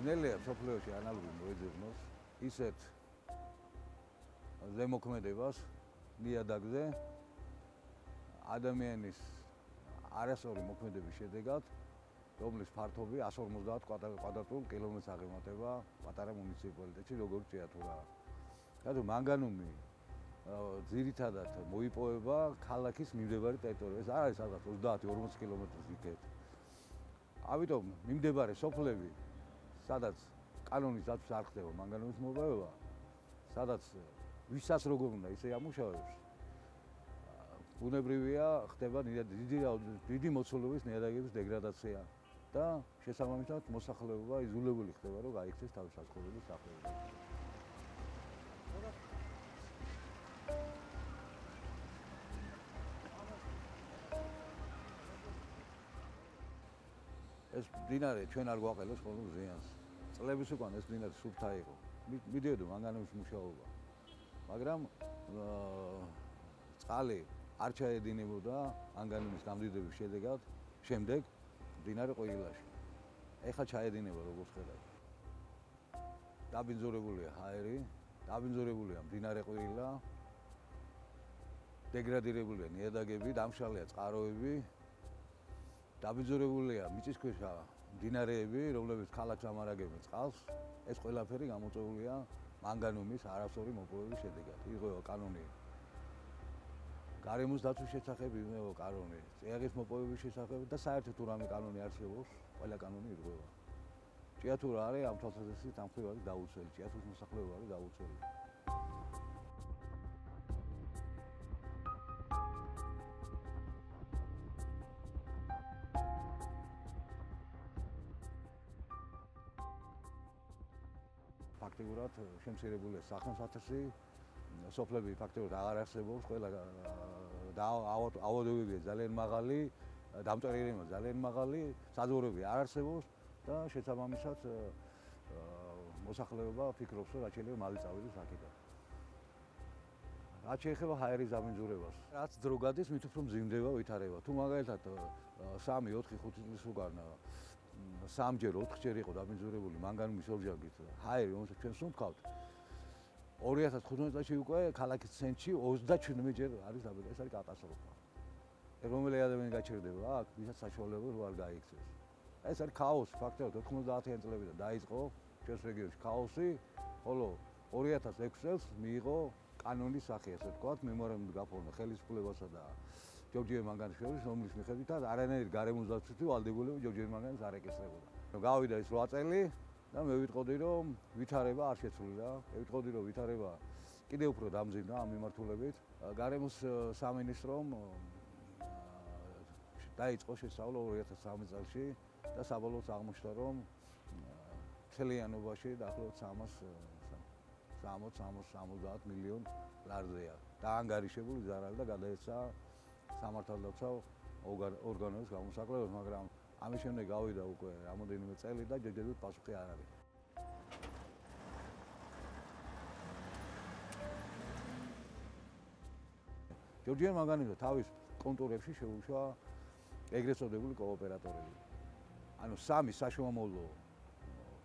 ნელია სოფლიოში ანალოგი მოეძებნოს ისეთ ზემოქმედებას ნიადაგზე ადამიანის არასწორი მოქმედების შედეგად, რომლის ფართობი 150 კვადრატულ კილომეტრს აღემატება პატარა მუნიციპალიტეტში, როგორც ჭიათურაა. რადგან მანგანუმი ძირითადად მოიპოვება ქალაქის მიმდებარე ტერიტორიაზე. ეს არ არის სადღაც 30-40 კილომეტრის იქეთ. ამიტომ მიმდებარე სოფლები, სადაც კანონის დაცვის არ ხდება მანგანუმის მოპოვება, სადაც ვისაც როგორ უნდა ისე ამუშავებს, ბუნებრივია ხდება დიდი მოცულობის ნიადაგების დეგრადაცია და შესაბამისად მოსახლეობა იზოლებული ხდება, რომ გაიქცეს თავის საცხოვრებელ სახლებში. ეს მდინარე ჩვენ არ გვაყენებს ხოლმე ზიანს. წლების უკან ეს მდინარე სუფთა იყო. მიდიოდა მანგანუმის მუშაობა. მაგრამ წყალი არ ჩაედინებოდა მანგანუმის გამდიდრების შემდეგ მდინარე ყვირილაში. ეხლა ჩაედინება როგორც ხედავთ. დაბინძურებულია ჰაერი, დაბინძურებულია მდინარე ყვირილა, დეგრადირებულია ნიადაგები, დამშრალია წყაროები, დაბინძურებულია მიწისქვეშა მდინარეები, რომლებიც ქალაქს ამარაგებენ წყალს. ეს ყველაფერი გამოწვეულია მანგანუმის არასწორი მოპოვების შედეგად. ირღვევა კანონი გარემოს დაცვის შესახებ, ირღვევა კანონი წიაღის მოპოვების შესახებ და საერთოდ თუ რამე კანონი არსებობს, ყველა კანონი ირღვევა. ჭიათურა არის ამ თვალსაზრისით ამ მხრივ არის დაუცველი, ჭიათურის მოსახლეობა არის დაუცველი. ფაქტიურად შემცირებულია სახნავს 1000, სოფლები ფაქტიურად აღარ არსებობს, ყველა ავადობებია ძალიან მაღალი, დამწერილება ძალიან მაღალი, საძოვრები არ არსებობს და შესაბამისად მოსახლეობა ფიქრობს, რომ რაც შეიძლება მალე წავიდეს აქედან. რაც შეეხება ჰაერის დაბინძურებას, რაც დრო გადის, მით უფრო მძიმდება, ვითარება. თუ მაგალითად 3, 4, 5 წლის უკან 3-ჯერ, 4-ჯერ იყო დაბინძურებული მანგანუმის ორჟანგით ჰაერი, რომელსაც ჩვენ სუნთქავთ, 2015 წელს უკვე ქალაქის ცენტრში 37-ჯერ არის დაბინძურებული. ეს არის კატასტროფა. რომელი ადამიანი გაჩერდება აქ, ვისაც საშუალება რო არ გაიქცეს. ეს არის ქაოსი, ფაქტობრივად 90-იან წლებიდან დაიწყო ჩვენს რეგიონში ქაოსი, ხოლო 2006 წელს მიიღო კანონის სახე, ასე ვთქვათ, მემორანდუმი გაფორმა ხელისუფლებასა და ჯორჯია მანგანის შორის, რომლის მიხედვითაც არანაირი გარემოს დაცვითი ვალდებულება ჯორჯია მანგანს არ ეკისრებოდა. გავიდა ეს 8 წელი და მე ვიტყოდი, რომ ვითარება არ შეცვლილა. მე ვიტყოდი, რომ ვითარება კიდევ უფრო დამძიმდა ამ მიმართულებით. გარემოს სამინისტრომ დაიწყო შესწავლა 2013 წელში და საბოლოოდ აღმოჩნდა, რომ მთლიანობაში დაახლოებით 360 მილიონ ლარზეა დაანგარიშებული ზარალი და გადაეცა სამართალდაცავ ორგანოებს გამოსაკლებად, მაგრამ ამის შემდეგ გავიდა უკვე რამოდენიმე წელი და ჯერჯერობით პასუხი არ არის. ჯორჯია მანგანიმ თავის კონტურებში შეუშვა ეგრეთ წოდებული კოოპერატორები. ანუ 3 საშუალო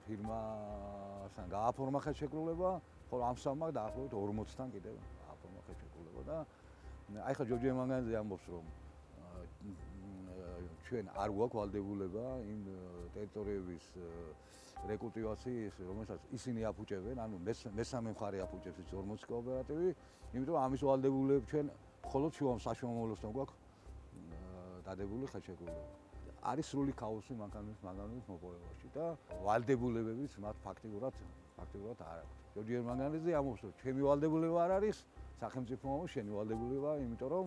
ფირმასთან გააფორმა ხელშეკრულება, ხოლო ამ 3-მა დაახლოებით 40-თან კიდევ გააფორმა ხელშეკრულება და აი ხა ჯორჯია მანგანიძე ამბობს, რომ ჩვენ არ გვაქვს ვალდებულება იმ ტერიტორიების რეკულტივაციის, რომელსაც ისინი აფუჭებენ, ანუ მესამე მხარე აფუჭებს ის 40 კოოპერატივი, იმიტომ ამის ვალდებულება ჩვენ მხოლოდ საშუალოსთან გვაქვს დადებული ხელშეკრულება. არის სრული ქაოსი მანგანუმის მოპოვებაში და ვალდებულებებიც მათ ფაქტიურად არ აქვს. ჯორჯია მანგანიძე ამბობს, რომ ჩემი ვალდებულება არ არის, სახელმწიფო ამბობს, შენი ვალდებულება, იმიტომ რომ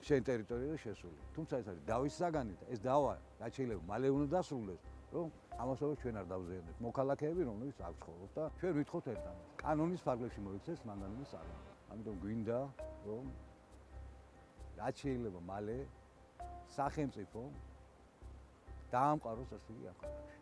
შენ ტერიტორიაზე შესული. თუმცა ეს არის დავის საგანი და ეს დავა რაც შეიძლება მალე უნდა დასრულდეს, რომ ამასოდეს ჩვენ არ დავზეანოთ მოქალაქეები, რომლებიც აქ ცხოვრობთ და ჩვენ ვითხოვთ ერთმანეთს. კანონის ფარგლებში მოიქცეს მანგანუმის წარმოება. ამიტომ გვინდა, რომ რაც შეიძლება მალე სახელმწიფო დაამყაროს ასე იგი ამ ქალაქში.